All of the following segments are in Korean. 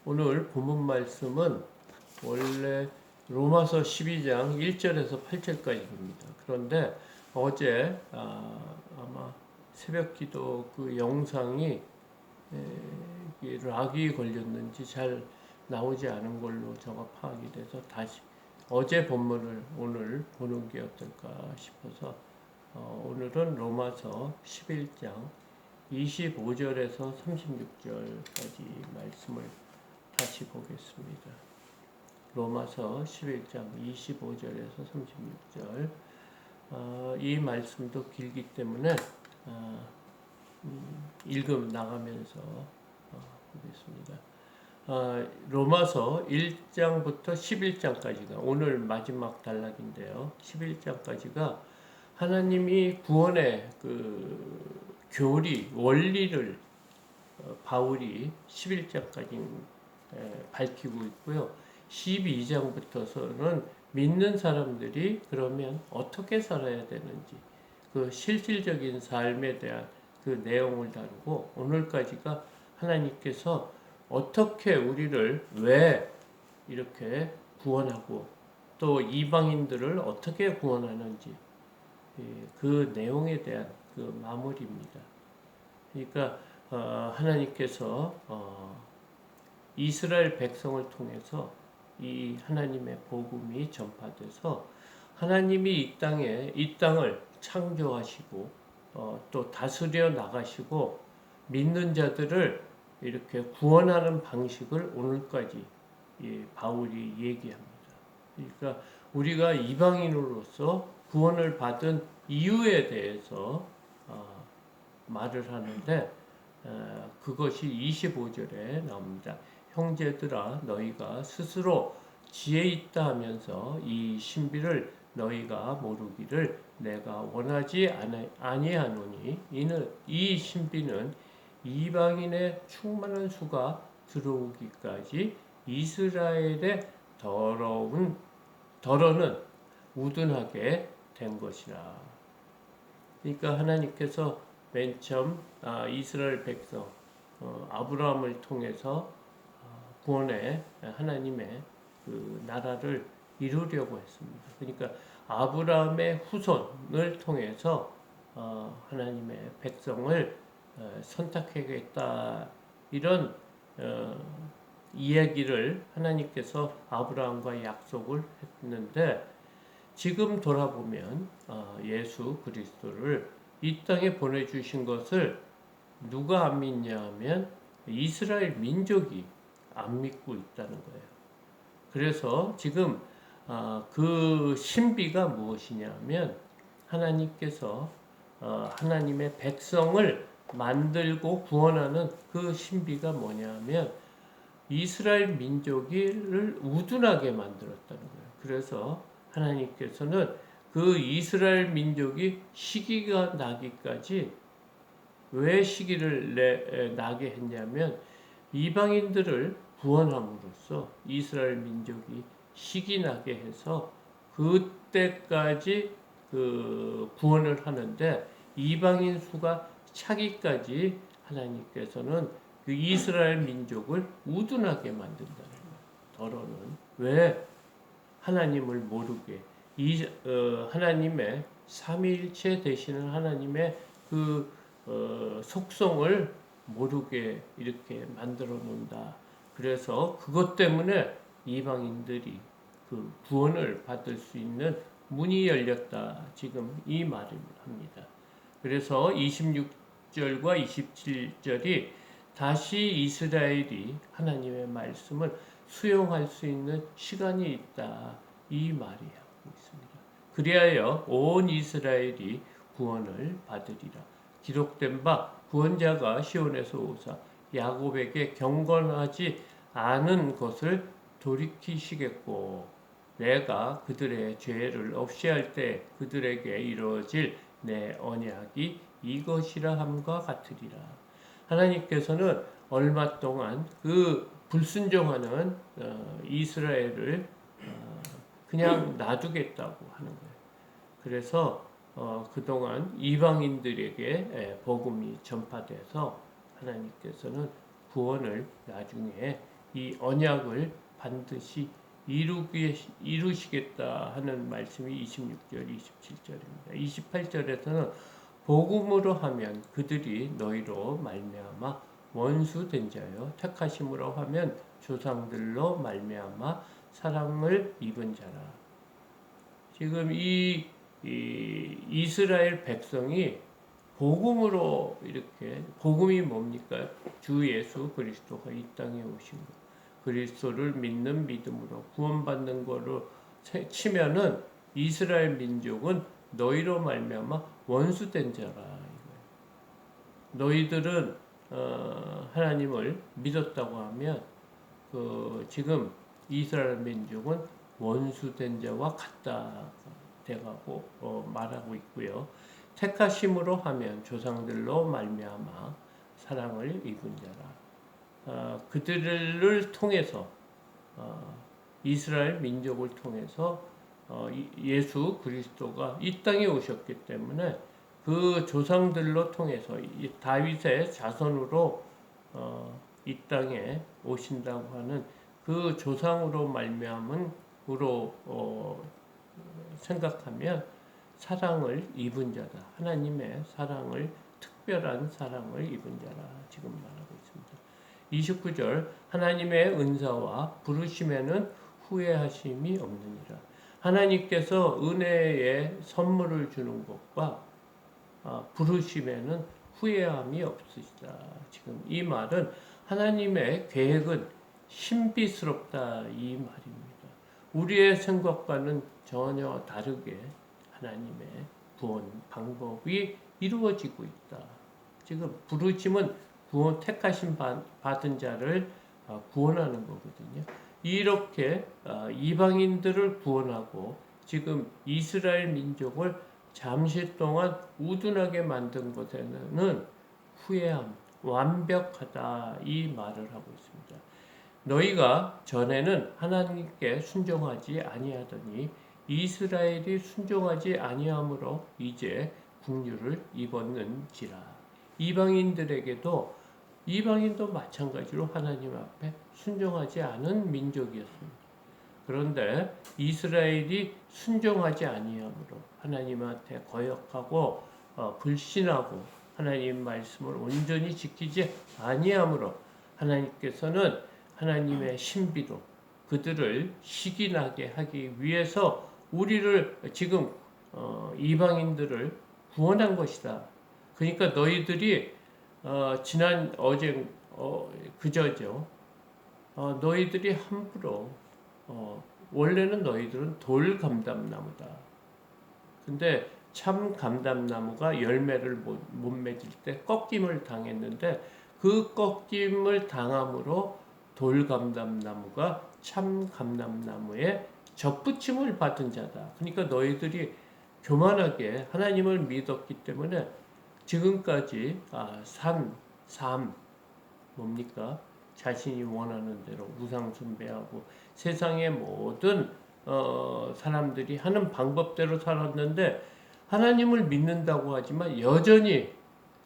오늘 본문 말씀은 원래 로마서 12장 1절에서 8절까지입니다. 그런데 어제 아마 새벽 기도 그 영상이 락이 걸렸는지 잘 나오지 않은 걸로 제가 파악이 돼서 다시 어제 본문을 오늘 보는 게 어떨까 싶어서 오늘은 로마서 11장 25절에서 36절까지 말씀을 다시 보겠습니다. 로마서 11장 25절에서 36절. 이 말씀도 길기 때문에 읽음 나가면서 보겠습니다. 로마서 1장부터 11장까지가 오늘 마지막 단락인데요. 11장까지가 하나님이 구원의 그 교리, 원리를 바울이 11장까지 밝히고 있고요. 12장부터서는 믿는 사람들이 그러면 어떻게 살아야 되는지 그 실질적인 삶에 대한 그 내용을 다루고 오늘까지가 하나님께서 어떻게 우리를 왜 이렇게 구원하고 또 이방인들을 어떻게 구원하는지 그 내용에 대한 그 마무리입니다. 그러니까 하나님께서 이스라엘 백성을 통해서 이 하나님의 복음이 전파돼서 하나님이 이 땅을 창조하시고 또 다스려 나가시고 믿는 자들을 이렇게 구원하는 방식을 오늘까지 바울이 얘기합니다. 그러니까 우리가 이방인으로서 구원을 받은 이유에 대해서 말을 하는데 그것이 25절에 나옵니다. 형제들아 너희가 스스로 지혜 있다 하면서 이 신비를 너희가 모르기를 내가 원하지 아니하노니 이는 이 신비는 이방인의 충만한 수가 들어오기까지 이스라엘의 덜어는 우둔하게 된 것이라. 그러니까 하나님께서 맨 처음 이스라엘 백성 아브라함을 통해서 구원의 하나님의 그 나라를 이루려고 했습니다. 그러니까 아브라함의 후손을 통해서 하나님의 백성을 선택하겠다 이런 이야기를 하나님께서 아브라함과 약속을 했는데 지금 돌아보면 예수 그리스도를 이 땅에 보내주신 것을 누가 안 믿냐 하면 이스라엘 민족이 안 믿고 있다는 거예요. 그래서 지금 그 신비가 무엇이냐면 하나님께서 하나님의 백성을 만들고 구원하는 그 신비가 뭐냐면 이스라엘 민족을 우둔하게 만들었다는 거예요. 그래서 하나님께서는 그 이스라엘 민족이 시기가 나기까지 왜 시기를 나게 했냐면 이방인들을 구원함으로써 이스라엘 민족이 시기 나게 해서 그때까지 그 구원을 하는데 이방인 수가 차기까지 하나님께서는 그 이스라엘 민족을 우둔하게 만든다는 거예요. 더러는 왜 하나님을 모르게 하나님의 삼위일체 되시는 하나님의 그 속성을 모르게 이렇게 만들어 놓는다. 그래서 그것 때문에 이방인들이 그 구원을 받을 수 있는 문이 열렸다. 지금 이 말을 합니다. 그래서 26절과 27절이 다시 이스라엘이 하나님의 말씀을 수용할 수 있는 시간이 있다. 이 말이 하고 있습니다. 그리하여 온 이스라엘이 구원을 받으리라. 기록된 바 구원자가 시온에서 오사 야곱에게 경건하지 않은 것을 돌이키시겠고 내가 그들의 죄를 없이 할 때 그들에게 이루어질 내 언약이 이것이라 함과 같으리라. 하나님께서는 얼마 동안 그 불순종하는 이스라엘을 그냥 놔두겠다고 하는 거예요. 그래서 그동안 이방인들에게 복음이 전파돼서 하나님께서는 구원을 나중에 이 언약을 반드시 이루시겠다 하는 말씀이 26절, 27절입니다. 28절에서는 복음으로 하면 그들이 너희로 말미암아 원수 된 자요, 택하심으로 하면 조상들로 말미암아 사랑을 입은 자라. 지금 이 이스라엘 백성이 복음으로 이렇게, 복음이 뭡니까? 주 예수 그리스도가 이 땅에 오신 것, 그리스도를 믿는 믿음으로 구원받는 거로 치면은 이스라엘 민족은 너희로 말미암아 원수된 자라. 너희들은 하나님을 믿었다고 하면 지금 이스라엘 민족은 원수된 자와 같다 돼가고 말하고 있고요. 택하심으로 하면 조상들로 말미암아 사랑을 입은 자라. 그들을 통해서 이스라엘 민족을 통해서 예수 그리스도가 이 땅에 오셨기 때문에 그 조상들로 통해서 다윗의 자손으로 이 땅에 오신다고 하는 그 조상으로 말미암은으로 생각하면 사랑을 입은 자다. 하나님의 사랑을, 특별한 사랑을 입은 자라 지금 말하고 있습니다. 29절 하나님의 은사와 부르심에는 후회하심이 없느니라. 하나님께서 은혜의 선물을 주는 것과 부르심에는 후회함이 없으시다. 지금 이 말은 하나님의 계획은 신비스럽다 이 말입니다. 우리의 생각과는 전혀 다르게 하나님의 구원 방법이 이루어지고 있다. 지금 부르심은 구원 택하심 받은 자를 구원하는 거거든요. 이렇게 이방인들을 구원하고 지금 이스라엘 민족을 잠시 동안 우둔하게 만든 것에는 후회함, 완벽하다 이 말을 하고 있습니다. 너희가 전에는 하나님께 순종하지 아니하더니 이스라엘이 순종하지 아니함으로 이제 국류를 입었는지라. 이방인도 마찬가지로 하나님 앞에 순종하지 않은 민족이었습니다. 그런데 이스라엘이 순종하지 아니함으로 하나님한테 거역하고 불신하고 하나님 말씀을 온전히 지키지 아니함으로 하나님께서는 하나님의 신비로 그들을 시기나게 하기 위해서 우리를 지금 이방인들을 구원한 것이다. 그러니까 너희들이 그저죠. 너희들이 함부로 원래는 너희들은 돌 감람나무다. 근데 참 감람나무가 열매를 못 맺을 때 꺾임을 당했는데 그 꺾임을 당함으로 돌 감람나무가 참 감람나무에 접붙임을 받은 자다. 그러니까 너희들이 교만하게 하나님을 믿었기 때문에 지금까지 삶 뭡니까? 자신이 원하는 대로 우상 숭배하고 세상의 모든 사람들이 하는 방법대로 살았는데 하나님을 믿는다고 하지만 여전히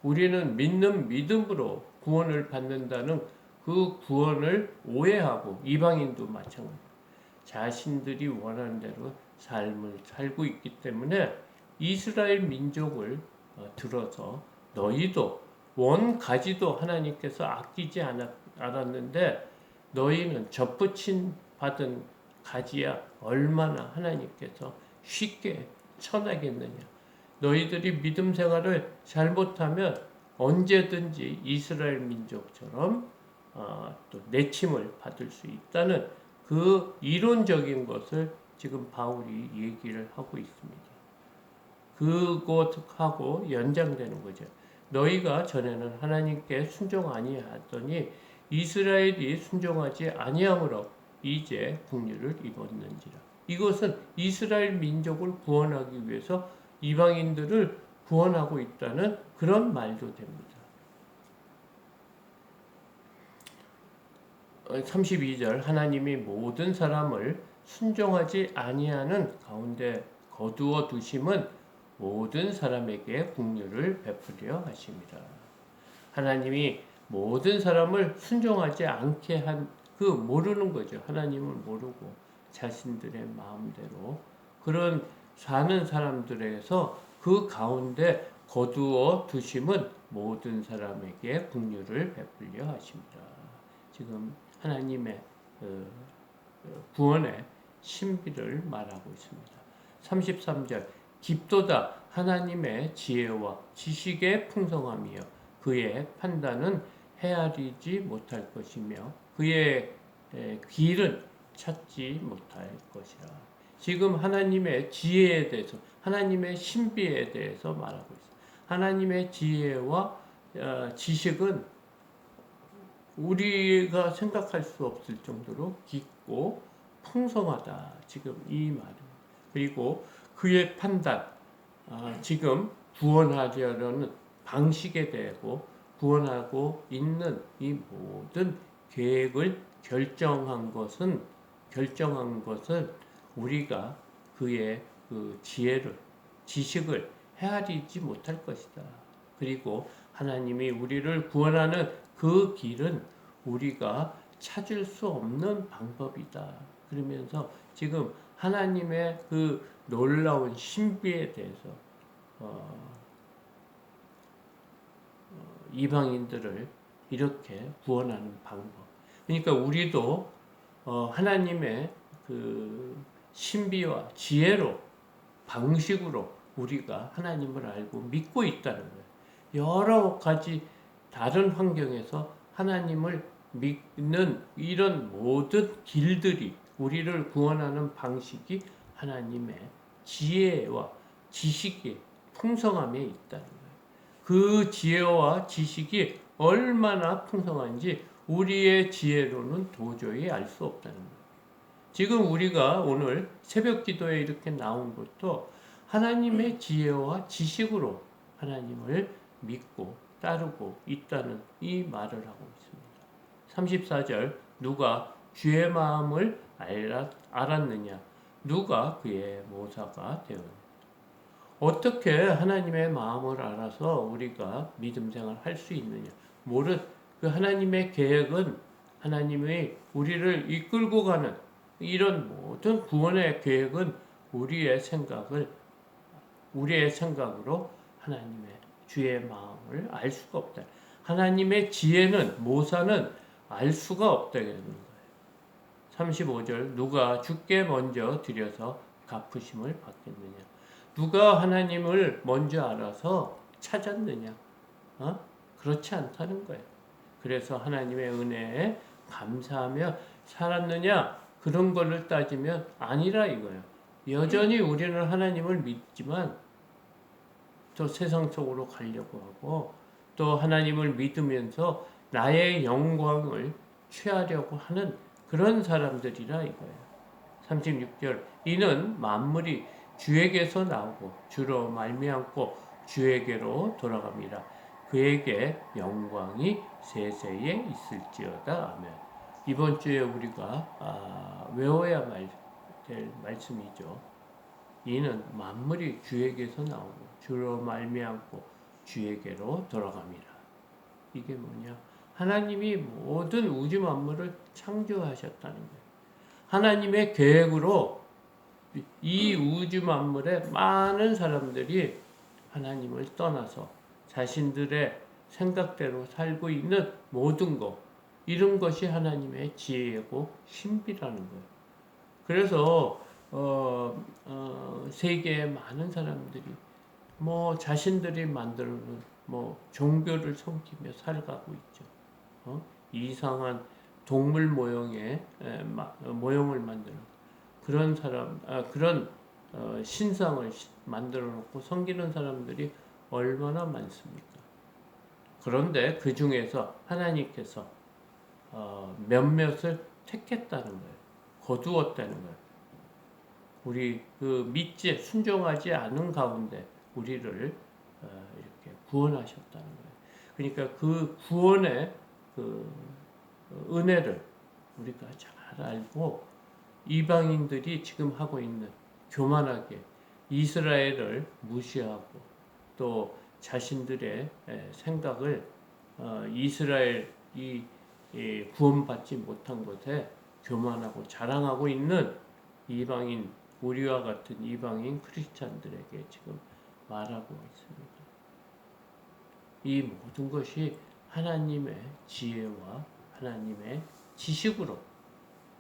우리는 믿는 믿음으로 구원을 받는다는 그 구원을 오해하고 이방인도 마찬가지로 자신들이 원하는 대로 삶을 살고 있기 때문에 이스라엘 민족을 들어서 너희도 원 가지도 하나님께서 아끼지 않았는데 너희는 접붙임 받은 가지야 얼마나 하나님께서 쉽게 쳐나겠느냐. 너희들이 믿음 생활을 잘못하면 언제든지 이스라엘 민족처럼 또 내침을 받을 수 있다는 그 이론적인 것을 지금 바울이 얘기를 하고 있습니다. 그것하고 연장되는 거죠. 너희가 전에는 하나님께 순종 아니하더니 이스라엘이 순종하지 아니함으로 이제 국류를 입었는지라. 이것은 이스라엘 민족을 구원하기 위해서 이방인들을 구원하고 있다는 그런 말도 됩니다. 32절 하나님이 모든 사람을 순종하지 아니하는 가운데 거두어 두심은 모든 사람에게 국류를 베푸려 하심이라. 하나님이 모든 사람을 순종하지 않게 모르는 거죠. 하나님을 모르고 자신들의 마음대로 그런 사는 사람들에서 그 가운데 거두어 두심은 모든 사람에게 긍휼을 베풀려 하십니다. 지금 하나님의 구원의 신비를 말하고 있습니다. 33절 깊도다 하나님의 지혜와 지식의 풍성함이여 그의 판단은 헤아리지 못할 것이며 그의 길은 찾지 못할 것이라. 지금 하나님의 지혜에 대해서 하나님의 신비에 대해서 말하고 있습니다. 하나님의 지혜와 지식은 우리가 생각할 수 없을 정도로 깊고 풍성하다. 지금 이 말은. 그리고 그의 판단, 지금 구원하려는 방식에 대하고 구원하고 있는 이 모든 계획을 결정한 것은 우리가 그의 그 지혜를, 지식을 헤아리지 못할 것이다. 그리고 하나님이 우리를 구원하는 그 길은 우리가 찾을 수 없는 방법이다. 그러면서 지금 하나님의 그 놀라운 신비에 대해서 이방인들을 이렇게 구원하는 방법. 그러니까 우리도 하나님의 그 신비와 지혜로 방식으로 우리가 하나님을 알고 믿고 있다는 거예요. 여러 가지 다른 환경에서 하나님을 믿는 이런 모든 길들이 우리를 구원하는 방식이 하나님의 지혜와 지식이 풍성함에 있다는 거예요. 그 지혜와 지식이 얼마나 풍성한지 우리의 지혜로는 도저히 알 수 없다는 거예요. 지금 우리가 오늘 새벽 기도에 이렇게 나온 것도 하나님의 지혜와 지식으로 하나님을 믿고 따르고 있다는 이 말을 하고 있습니다. 34절 누가 주의 마음을 알았느냐 누가 그의 모사가 되었느냐. 어떻게 하나님의 마음을 알아서 우리가 믿음 생활을 할 수 있느냐. 그 하나님의 계획은 하나님의 우리를 이끌고 가는 이런 모든 구원의 계획은 우리의 생각으로 하나님의 주의 마음을 알 수가 없다. 하나님의 지혜는 모사는 알 수가 없다는 거예요. 35절 누가 주께 먼저 드려서 갚으심을 받겠느냐. 누가 하나님을 먼저 알아서 찾았느냐. 그렇지 않다는 거예요. 그래서 하나님의 은혜에 감사하며 살았느냐. 그런 거를 따지면 아니라 이거예요. 여전히 우리는 하나님을 믿지만 또 세상 속으로 가려고 하고 또 하나님을 믿으면서 나의 영광을 취하려고 하는 그런 사람들이라 이거예요. 36절 이는 만물이 주에게서 나오고 주로 말미암고 주에게로 돌아갑니다. 그에게 영광이 세세에 있을지어다. 아멘. 이번 주에 우리가 외워야 될 말씀이죠. 이는 만물이 주에게서 나오고 주로 말미암고 주에게로 돌아갑니다. 이게 뭐냐? 하나님이 모든 우주 만물을 창조하셨다는 거예요. 하나님의 계획으로 이 우주 만물의 많은 사람들이 하나님을 떠나서 자신들의 생각대로 살고 있는 모든 것, 이런 것이 하나님의 지혜고 신비라는 거예요. 그래서 세계의 많은 사람들이 자신들이 만들어놓은 종교를 섬기며 살아가고 있죠. 이상한 동물 모형의 모형을 만드는 그런 그런 신상을 만들어 놓고 섬기는 사람들이 얼마나 많습니까? 그런데 그 중에서 하나님께서 몇몇을 택했다는 거예요. 거두었다는 거예요. 우리 믿지 순종하지 않은 가운데 우리를 이렇게 구원하셨다는 거예요. 그러니까 그 구원의 그 은혜를 우리가 잘 알고 이방인들이 지금 하고 있는 교만하게 이스라엘을 무시하고 또 자신들의 생각을 이스라엘 이 구원받지 못한 것에 교만하고 자랑하고 있는 이방인, 우리와 같은 이방인 크리스찬들에게 지금 말하고 있습니다. 이 모든 것이 하나님의 지혜와 하나님의 지식으로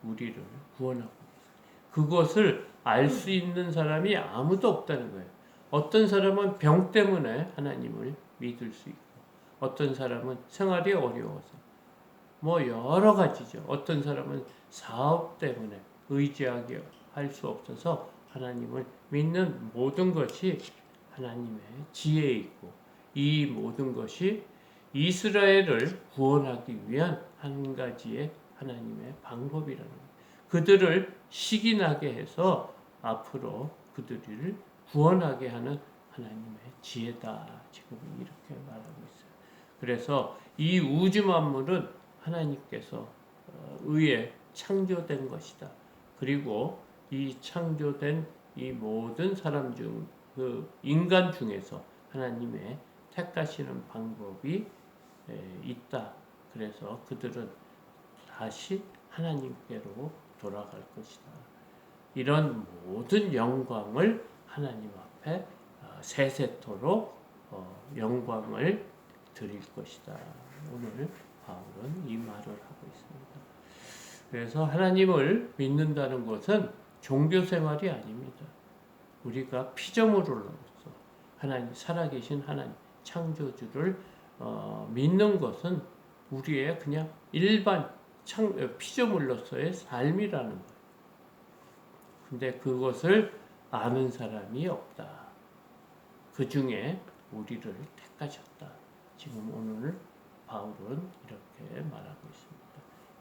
우리를 구원하고 있습니다. 그것을 알 수 있는 사람이 아무도 없다는 거예요. 어떤 사람은 병 때문에 하나님을 믿을 수 있고, 어떤 사람은 생활이 어려워서, 여러 가지죠. 어떤 사람은 사업 때문에 의지하게 할 수 없어서 하나님을 믿는 모든 것이 하나님의 지혜에 있고, 이 모든 것이 이스라엘을 구원하기 위한 한 가지의 하나님의 방법이라는 거예요. 그들을 시기나게 해서 앞으로 그들을 구원하게 하는 하나님의 지혜다. 지금 이렇게 말하고 있어요. 그래서 이 우주 만물은 하나님께서 의해 창조된 것이다. 그리고 이 창조된 이 모든 사람 중, 그 인간 중에서 하나님의 택하시는 방법이 있다. 그래서 그들은 다시 하나님께로 돌아갈 것이다. 이런 모든 영광을 하나님 앞에 세세토록 영광을 드릴 것이다. 오늘 바울은 이 말을 하고 있습니다. 그래서 하나님을 믿는다는 것은 종교 생활이 아닙니다. 우리가 피조물로서 하나님, 살아계신 하나님, 창조주를 믿는 것은 우리의 그냥 일반 피조물로서의 삶이라는 거예요. 근데 그것을 아는 사람이 없다. 그 중에 우리를 택하셨다. 지금 오늘 바울은 이렇게 말하고 있습니다.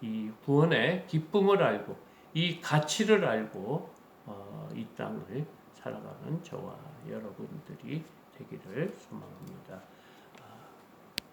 이 구원의 기쁨을 알고 이 가치를 알고 이 땅을 살아가는 저와 여러분들이 되기를 소망합니다.